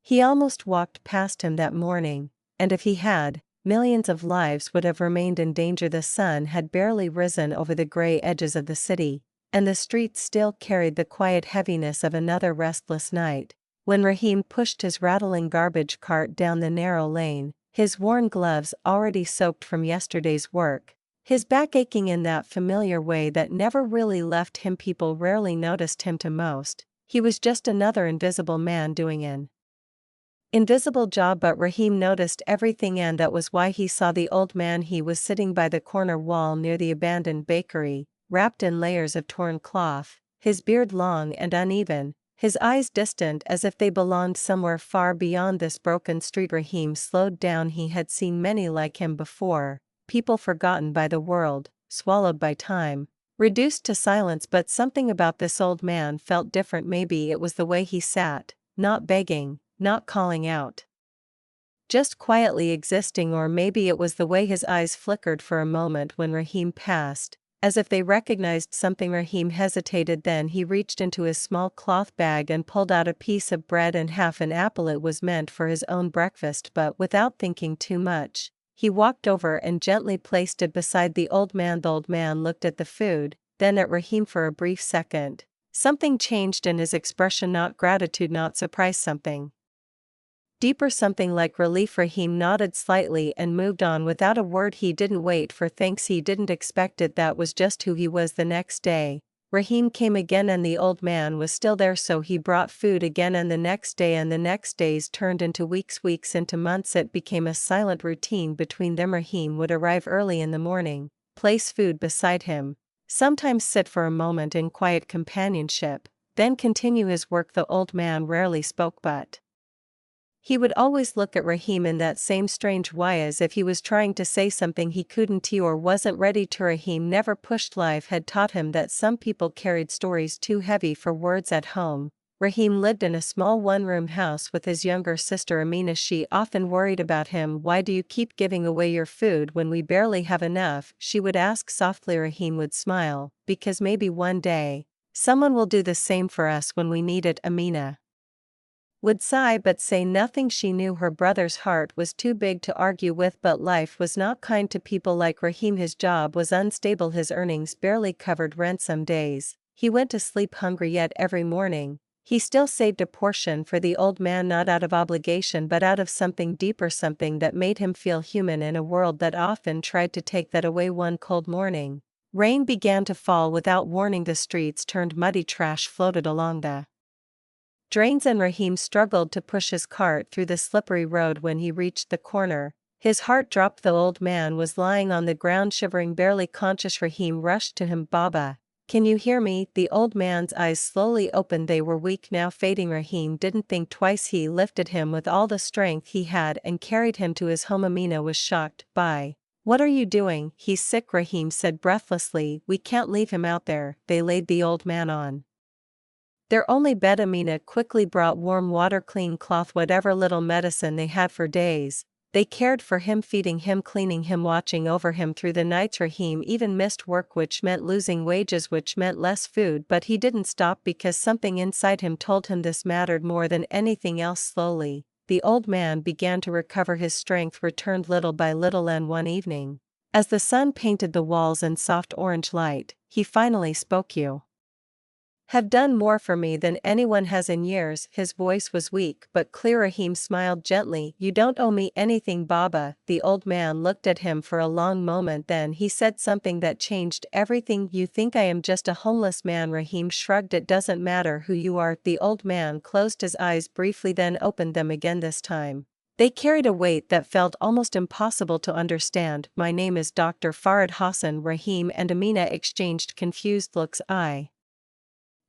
He almost walked past him that morning, and if he had, millions of lives would have remained in danger. The sun had barely risen over the gray edges of the city, and the streets still carried the quiet heaviness of another restless night, when Raheem pushed his rattling garbage cart down the narrow lane, his worn gloves already soaked from yesterday's work, his back aching in that familiar way that never really left him. People rarely noticed him. To most, he was just another invisible man doing an invisible job, but Raheem noticed everything, and that was why he saw the old man. He was sitting by the corner wall near the abandoned bakery, wrapped in layers of torn cloth, his beard long and uneven, his eyes distant as if they belonged somewhere far beyond this broken street. Raheem slowed down. He had seen many like him before, people forgotten by the world, swallowed by time, reduced to silence, but something about this old man felt different. Maybe it was the way he sat, not begging, not calling out, just quietly existing, or maybe it was the way his eyes flickered for a moment when Raheem passed, as if they recognized something. Raheem hesitated, then he reached into his small cloth bag and pulled out a piece of bread and half an apple. It was meant for his own breakfast, but without thinking too much, he walked over and gently placed it beside the old man. The old man looked at the food, then at Raheem for a brief second. Something changed in his expression, not gratitude, not surprise, something deeper, something like relief. Raheem nodded slightly and moved on without a word. He didn't wait for thanks, he didn't expect it. That was just who he was. The next day, Raheem came again and the old man was still there, so he brought food again, and the next day, and the next days turned into weeks, weeks into months. It became a silent routine between them. Raheem would arrive early in the morning, place food beside him, sometimes sit for a moment in quiet companionship, then continue his work. The old man rarely spoke, but he would always look at Raheem in that same strange way, as if he was trying to say something he couldn't or wasn't ready to. Raheem never pushed. Life had taught him that some people carried stories too heavy for words. At home, Raheem lived in a small one-room house with his younger sister Amina. She often worried about him. "Why do you keep giving away your food when we barely have enough?" she would ask softly. Raheem would smile, "Because maybe one day, someone will do the same for us when we need it." Amina would sigh but say nothing. She knew her brother's heart was too big to argue with, but life was not kind to people like Raheem. His job was unstable, his earnings barely covered rent. Some days, he went to sleep hungry, yet every morning, he still saved a portion for the old man, not out of obligation but out of something deeper, something that made him feel human in a world that often tried to take that away. One cold morning, rain began to fall without warning. The streets turned muddy, trash floated along the drains, and Raheem struggled to push his cart through the slippery road. When he reached the corner, his heart dropped. The old man was lying on the ground, shivering, barely conscious. Raheem rushed to him. "Baba, can you hear me?" The old man's eyes slowly opened. They were weak, now fading. Raheem didn't think twice. He lifted him with all the strength he had and carried him to his home. Amina was shocked. "Bye. What are you doing?" "He's sick," Raheem said breathlessly. "We can't leave him out there." They laid the old man on their only bed. Amina quickly brought warm water, clean cloth, whatever little medicine they had. For days, they cared for him, feeding him, cleaning him, watching over him through the nights. Raheem even missed work, which meant losing wages, which meant less food, but he didn't stop because something inside him told him this mattered more than anything else. Slowly, the old man began to recover. His strength returned little by little, and one evening, as the sun painted the walls in soft orange light, he finally spoke. "You have done more for me than anyone has in years." His voice was weak but clear. Raheem smiled gently. "You don't owe me anything, Baba." The old man looked at him for a long moment, then he said something that changed everything. "You think I am just a homeless man?" Raheem shrugged. "It doesn't matter who you are." The old man closed his eyes briefly, then opened them again. This time, they carried a weight that felt almost impossible to understand. "My name is Dr. Farad Hassan." Raheem and Amina exchanged confused looks. "I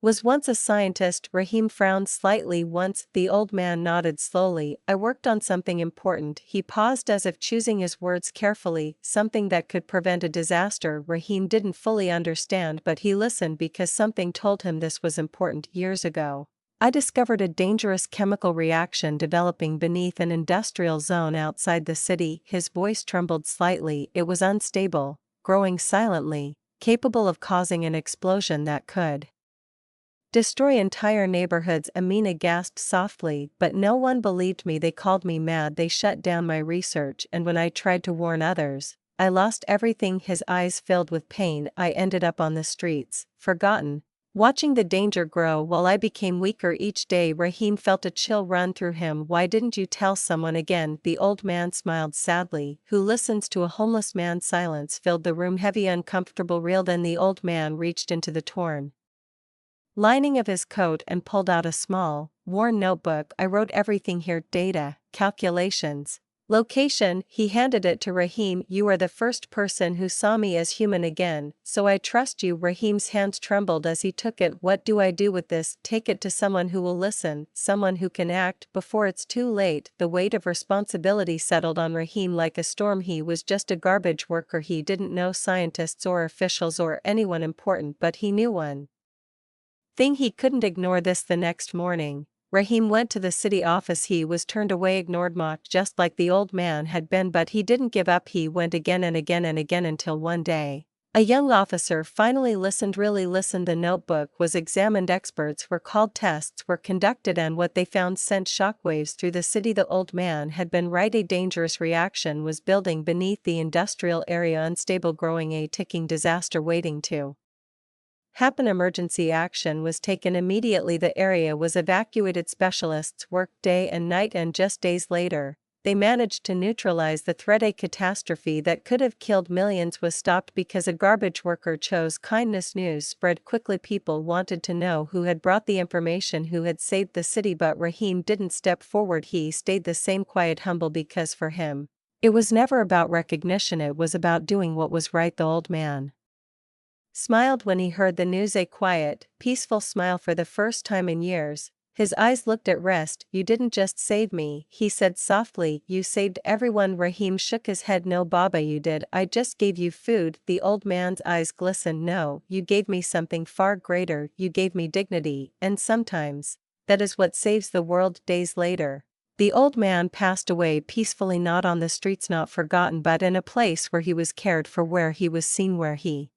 was once a scientist." Raheem frowned slightly. "Once?" The old man nodded slowly. "I worked on something important." He paused as if choosing his words carefully. "Something that could prevent a disaster." Raheem didn't fully understand, but he listened because something told him this was important. "Years ago, I discovered a dangerous chemical reaction developing beneath an industrial zone outside the city." His voice trembled slightly. "It was unstable, growing silently, capable of causing an explosion that could Destroy entire neighborhoods. Amina gasped softly, but no one believed me. They called me mad. They shut down my research, and when I tried to warn others, I lost everything. His eyes filled with pain. I ended up on the streets, forgotten, watching the danger grow while I became weaker each day. Rahim felt a chill run through him. Why didn't you tell someone again? The old man smiled sadly. Who listens to a homeless man? Silence filled the room, heavy, uncomfortable, real. Then the old man reached into the torn lining of his coat and pulled out a small, worn notebook. I wrote everything here: data, calculations, location. He handed it to Rahim. You are the first person who saw me as human again, so I trust you. Rahim's hands trembled as he took it. What do I do with this? Take it to someone who will listen, someone who can act before it's too late. The weight of responsibility settled on Rahim like a storm. He was just a garbage worker. He didn't know scientists or officials or anyone important, but he knew one thing: he couldn't ignore this. The next morning, Rahim went to the city office. He was turned away, ignored, mocked, just like the old man had been, but he didn't give up. He went again and again and again until one day, a young officer finally listened, really listened. The notebook was examined, experts were called, tests were conducted, and what they found sent shockwaves through the city. The old man had been right. A dangerous reaction was building beneath the industrial area, unstable, growing, a ticking disaster waiting to happen. Emergency action was taken immediately. The area was evacuated. Specialists worked day and night, and just days later, they managed to neutralize the threat. A catastrophe that could have killed millions was stopped because a garbage worker chose kindness. News spread quickly. People wanted to know who had brought the information, who had saved the city. But Rahim didn't step forward. He stayed the same, quiet, humble, because for him, it was never about recognition. It was about doing what was right. The old man smiled when he heard the news, a quiet, peaceful smile for the first time in years. His eyes looked at rest. You didn't just save me, he said softly, you saved everyone. Rahim shook his head. No, Baba, you did. I just gave you food. The old man's eyes glistened. No, you gave me something far greater. You gave me dignity, and sometimes, that is what saves the world. Days later, the old man passed away peacefully, not on the streets, not forgotten, but in a place where he was cared for, where he was seen, where he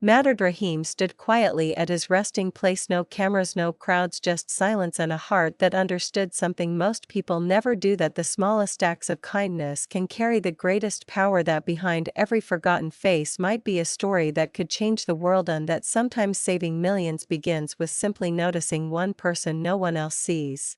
mattered. Rahim stood quietly at his resting place. No cameras, no crowds, just silence and a heart that understood something most people never do, that the smallest acts of kindness can carry the greatest power, that behind every forgotten face might be a story that could change the world, and that sometimes saving millions begins with simply noticing one person no one else sees.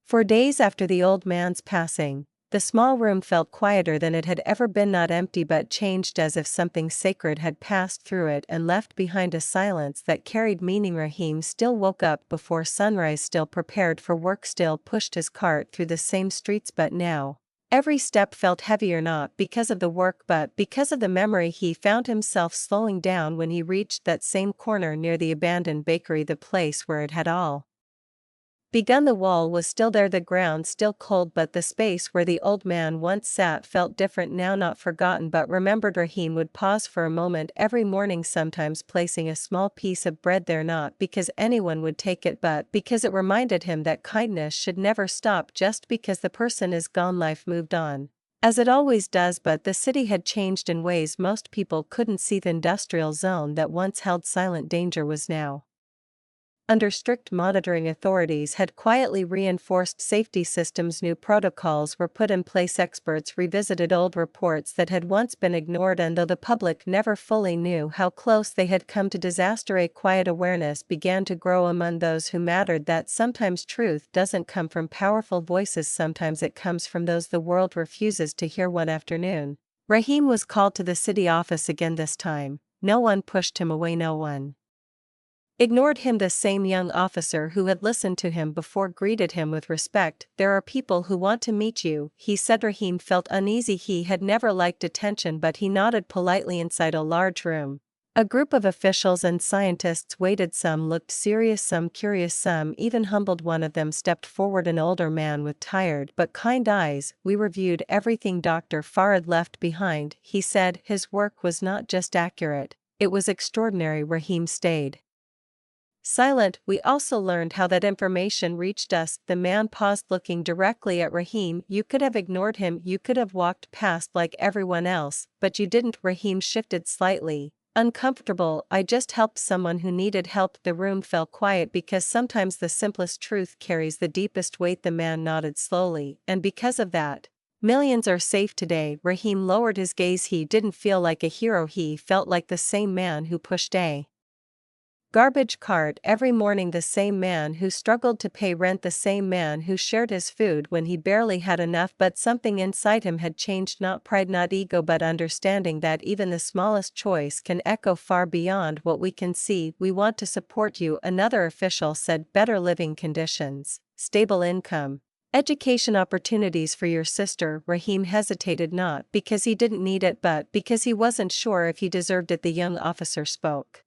For days after the old man's passing, the small room felt quieter than it had ever been, not empty but changed, as if something sacred had passed through it and left behind a silence that carried meaning. Rahim still woke up before sunrise, still prepared for work, still pushed his cart through the same streets, but now every step felt heavier, not because of the work but because of the memory. He found himself slowing down when he reached that same corner near the abandoned bakery, the place where it had all begun. The wall was still there, the ground still cold, but the space where the old man once sat felt different now, not forgotten but remembered. Rahim would pause for a moment every morning, sometimes placing a small piece of bread there, not because anyone would take it but because it reminded him that kindness should never stop. Just because the person is gone, life moved on, as it always does, but the city had changed in ways most people couldn't see. The industrial zone that once held silent danger was now under strict monitoring. Authorities had quietly reinforced safety systems. New protocols were put in place. Experts revisited old reports that had once been ignored, and though the public never fully knew how close they had come to disaster, a quiet awareness began to grow among those who mattered that sometimes truth doesn't come from powerful voices, sometimes it comes from those the world refuses to hear. One afternoon, Rahim was called to the city office again. This time, no one pushed him away, no one ignored him. The same young officer who had listened to him before greeted him with respect. There are people who want to meet you, he said. Rahim felt uneasy. He had never liked attention, but he nodded politely. Inside a large room, a group of officials and scientists waited. Some looked serious, some curious, some even humbled. One of them stepped forward, an older man with tired but kind eyes. We reviewed everything Dr. Farad left behind, he said. His work was not just accurate, it was extraordinary. Rahim stayed silent. We also learned how that information reached us. The man paused, looking directly at Rahim. You could have ignored him, you could have walked past like everyone else, but you didn't. Rahim shifted slightly. Uncomfortable, I just helped someone who needed help. The room fell quiet because sometimes the simplest truth carries the deepest weight. The man nodded slowly, and because of that, millions are safe today. Raheem lowered his gaze. He didn't feel like a hero, he felt like the same man who pushed a garbage cart every morning, the same man who struggled to pay rent, the same man who shared his food when he barely had enough. But something inside him had changed, not pride, not ego, but understanding that even the smallest choice can echo far beyond what we can see. We want to support you, another official said. Better living conditions, stable income, education opportunities for your sister. Raheem hesitated, not because he didn't need it but because he wasn't sure if he deserved it. The young officer spoke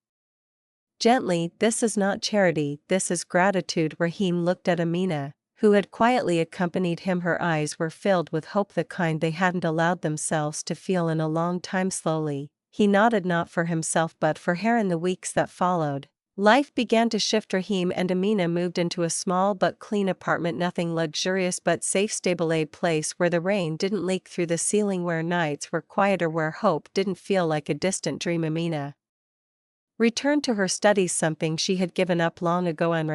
gently, this is not charity, this is gratitude. Raheem looked at Amina, who had quietly accompanied him. Her eyes were filled with hope, the kind they hadn't allowed themselves to feel in a long time. Slowly, he nodded, not for himself but for her. In the weeks that followed, life began to shift. Raheem and Amina moved into a small but clean apartment, nothing luxurious but safe, stable, a place where the rain didn't leak through the ceiling, where nights were quieter, where hope didn't feel like a distant dream. Amina returned to her studies, something she had given up long ago. And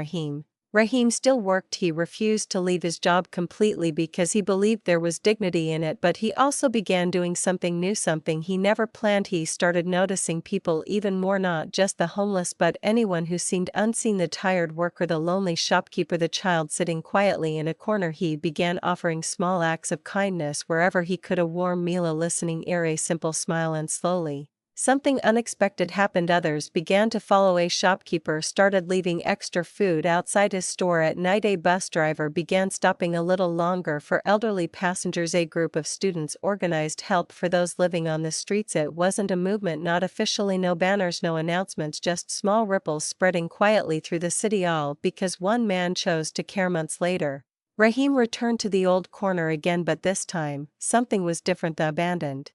Raheem still worked. He refused to leave his job completely because he believed there was dignity in it, but he also began doing something new, something he never planned. He started noticing people even more, not just the homeless but anyone who seemed unseen, the tired worker, the lonely shopkeeper, the child sitting quietly in a corner. He began offering small acts of kindness wherever he could, a warm meal, a listening ear, a simple smile, and slowly something unexpected happened. Others began to follow. A shopkeeper started leaving extra food outside his store at night. A bus driver began stopping a little longer for elderly passengers. A group of students organized help for those living on the streets. It wasn't a movement, not officially, no banners, no announcements, just small ripples spreading quietly through the city, all because one man chose to care. Months later, Raheem returned to the old corner again, but this time, something was different. The abandoned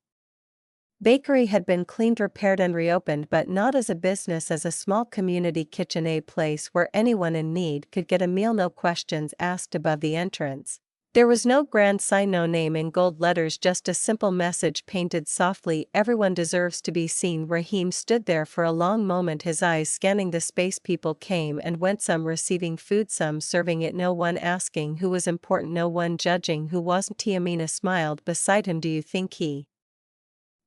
bakery had been cleaned, repaired, and reopened, but not as a business, as a small community kitchen, a place where anyone in need could get a meal, no questions asked. Above the entrance, there was no grand sign, no name in gold letters, just a simple message painted softly: everyone deserves to be seen. Raheem stood there for a long moment, his eyes scanning the space. People came and went, some receiving food, some serving it, no one asking who was important, no one judging who wasn't. Amina smiled beside him. Do you think he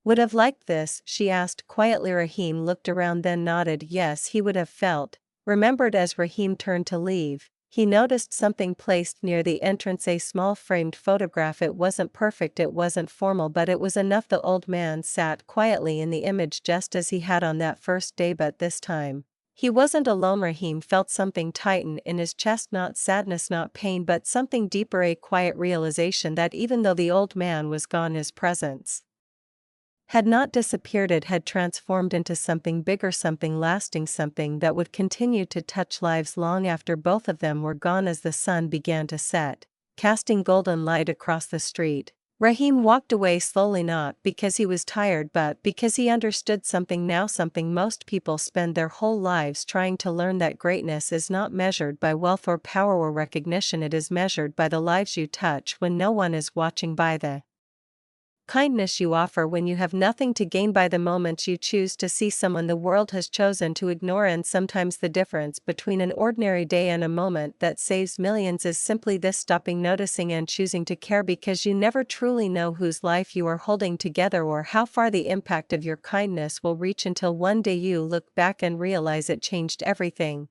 would have liked this? She asked quietly. Raheem looked around, then nodded. Yes, he would have felt remembered. As Raheem turned to leave, he noticed something placed near the entrance, a small framed photograph. It wasn't perfect, it wasn't formal, but it was enough. The old man sat quietly in the image, just as he had on that first day, but this time he wasn't alone. Raheem felt something tighten in his chest, not sadness, not pain, but something deeper, a quiet realization that even though the old man was gone, his presence had not disappeared. It had transformed into something bigger, something lasting, something that would continue to touch lives long after both of them were gone. As the sun began to set, casting golden light across the street, Raheem walked away slowly, not because he was tired but because he understood something now, something most people spend their whole lives trying to learn: that greatness is not measured by wealth or power or recognition, it is measured by the lives you touch when no one is watching, by the kindness you offer when you have nothing to gain, by the moments you choose to see someone the world has chosen to ignore. And sometimes the difference between an ordinary day and a moment that saves millions is simply this: stopping, noticing, and choosing to care, because you never truly know whose life you are holding together or how far the impact of your kindness will reach, until one day you look back and realize it changed everything.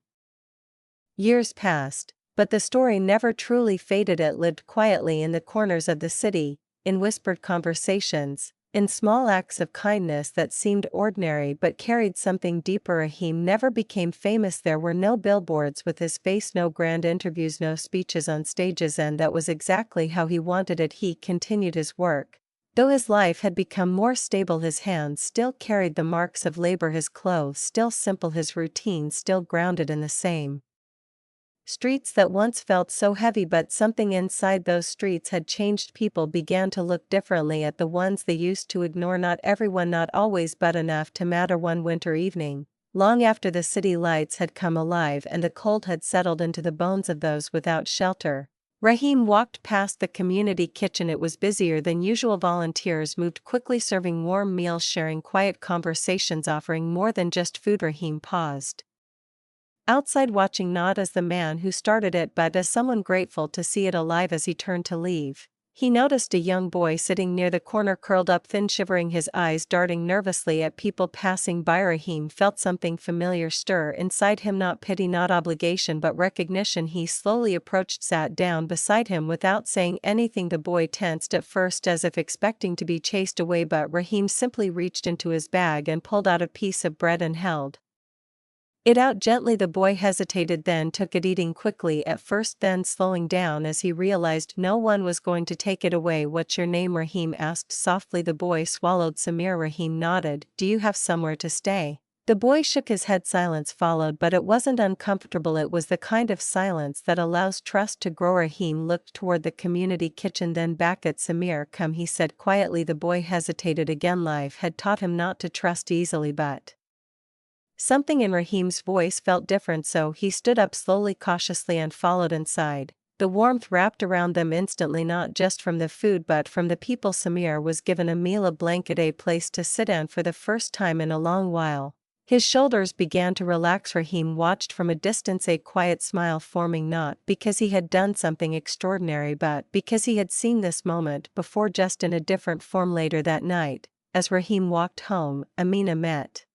Years passed, but the story never truly faded. It lived quietly in the corners of the city, in whispered conversations, in small acts of kindness that seemed ordinary but carried something deeper. Raheem never became famous. There were no billboards with his face, no grand interviews, no speeches on stages, and that was exactly how he wanted it. He continued his work. Though his life had become more stable, his hands still carried the marks of labor, his clothes still simple, his routine still grounded in the same streets that once felt so heavy. But something inside those streets had changed. People began to look differently at the ones they used to ignore. Not everyone, not always, but enough to matter. One winter evening, long after the city lights had come alive and the cold had settled into the bones of those without shelter, Raheem walked past the community kitchen. It was busier than usual. Volunteers moved quickly, serving warm meals, sharing quiet conversations, offering more than just food. Raheem paused outside, watching not as the man who started it but as someone grateful to see it alive. As he turned to leave, he noticed a young boy sitting near the corner, curled up, thin, shivering, his eyes darting nervously at people passing by. Raheem felt something familiar stir inside him, not pity, not obligation, but recognition. He slowly approached, sat down beside him without saying anything. The boy tensed at first, as if expecting to be chased away, but Raheem simply reached into his bag and pulled out a piece of bread and held it out gently. The boy hesitated, then took it, eating quickly at first, then slowing down as he realized no one was going to take it away. What's your name? Raheem asked softly. The boy swallowed. Samir. Raheem nodded. Do you have somewhere to stay? The boy shook his head. Silence followed, but it wasn't uncomfortable. It was the kind of silence that allows trust to grow. Raheem looked toward the community kitchen, then back at Samir. Come, he said quietly. The boy hesitated again. Life had taught him not to trust easily, but something in Raheem's voice felt different, so he stood up slowly, cautiously, and followed inside. The warmth wrapped around them instantly, not just from the food but from the people. Samir was given a meal, a blanket, a place to sit down for the first time in a long while. His shoulders began to relax. Raheem watched from a distance, a quiet smile forming, not because he had done something extraordinary but because he had seen this moment before, just in a different form. Later that night, as Raheem walked home, Amina met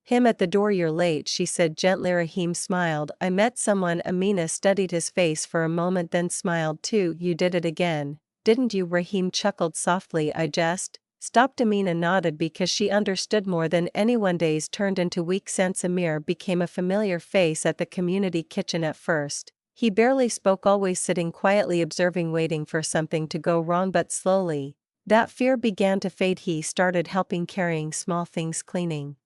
him at the door. You're late, she said gently. Raheem smiled. I met someone. Amina studied his face for a moment, then smiled too. You did it again, didn't you? Raheem chuckled softly. I just stopped. Amina nodded because she understood more than anyone. Days turned into weeks, and Samir became a familiar face at the community kitchen. At first, he barely spoke, always sitting quietly, observing, waiting for something to go wrong, but slowly that fear began to fade. He started helping, carrying small things, cleaning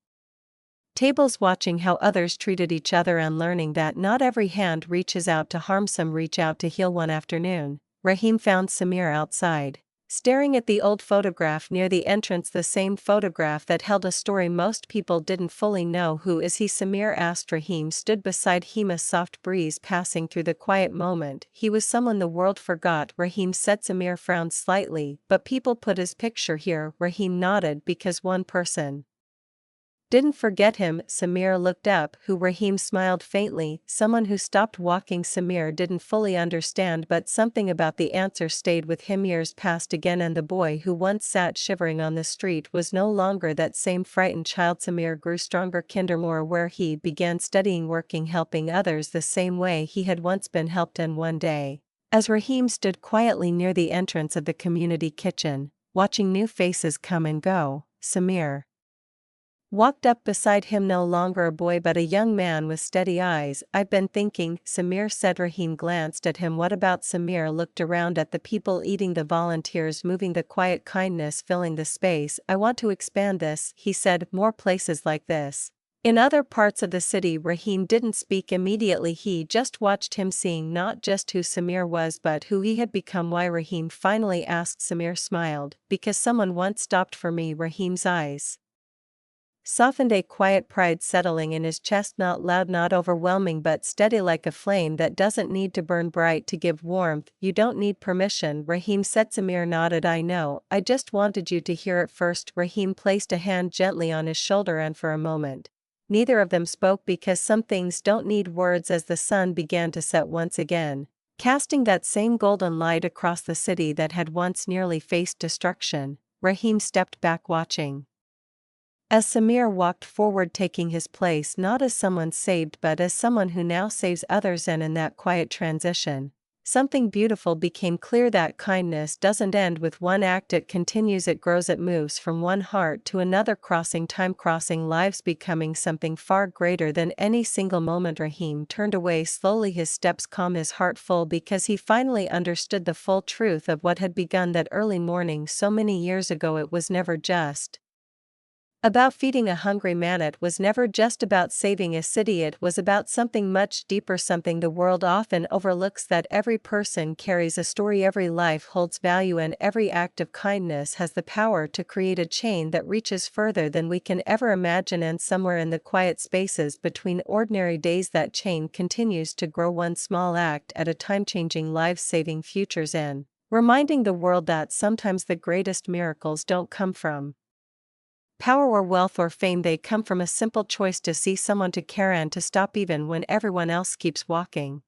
tables, watching how others treated each other, and learning that not every hand reaches out to harm, some reach out to heal. One afternoon, Raheem found Samir outside, staring at the old photograph near the entrance, the same photograph that held a story most people didn't fully know. Who is he? Samir asked. Raheem stood beside him, a soft breeze passing through the quiet moment. He was someone the world forgot, Raheem said. Samir frowned slightly. But people put his picture here. Raheem nodded. Because one person didn't forget him. Samir looked up. Who? Raheem smiled faintly. Someone who stopped walking. Samir didn't fully understand, but something about the answer stayed with him. Years passed again, and the boy who once sat shivering on the street was no longer that same frightened child. Samir grew stronger, kinder, more aware. He began studying, working, helping others the same way he had once been helped. And one day, as Raheem stood quietly near the entrance of the community kitchen, watching new faces come and go, Samir walked up beside him, no longer a boy but a young man with steady eyes. I've been thinking, Samir said. Raheem glanced at him. What about? Samir looked around at the people eating, the volunteers moving, the quiet kindness filling the space. I want to expand this, he said, more places like this in other parts of the city. Raheem didn't speak immediately. He just watched him, seeing not just who Samir was but who he had become. Why? Raheem finally asked. Samir smiled. Because someone once stopped for me. Raheem's eyes softened, a quiet pride settling in his chest, not loud, not overwhelming, but steady, like a flame that doesn't need to burn bright to give warmth. You don't need permission, Raheem said. Samir nodded. I know, I just wanted you to hear it first. Raheem placed a hand gently on his shoulder, and for a moment neither of them spoke, because some things don't need words. As the sun began to set once again, casting that same golden light across the city that had once nearly faced destruction, Raheem stepped back, watching as Samir walked forward, taking his place not as someone saved but as someone who now saves others. And in that quiet transition, something beautiful became clear. That kindness doesn't end with one act, it continues, it grows, it moves from one heart to another, crossing time, crossing lives, becoming something far greater than any single moment. Raheem turned away slowly, his steps calm, his heart full, because he finally understood the full truth of what had begun that early morning so many years ago. It was never just About feeding a hungry man, it was never just about saving a city, it was about something much deeper, something the world often overlooks, that every person carries a story, every life holds value, and every act of kindness has the power to create a chain that reaches further than we can ever imagine. And somewhere in the quiet spaces between ordinary days, that chain continues to grow, one small act at a time, changing lives, saving futures, and reminding the world that sometimes the greatest miracles don't come from power or wealth or fame, they come from a simple choice to see someone, to care, and to stop even when everyone else keeps walking.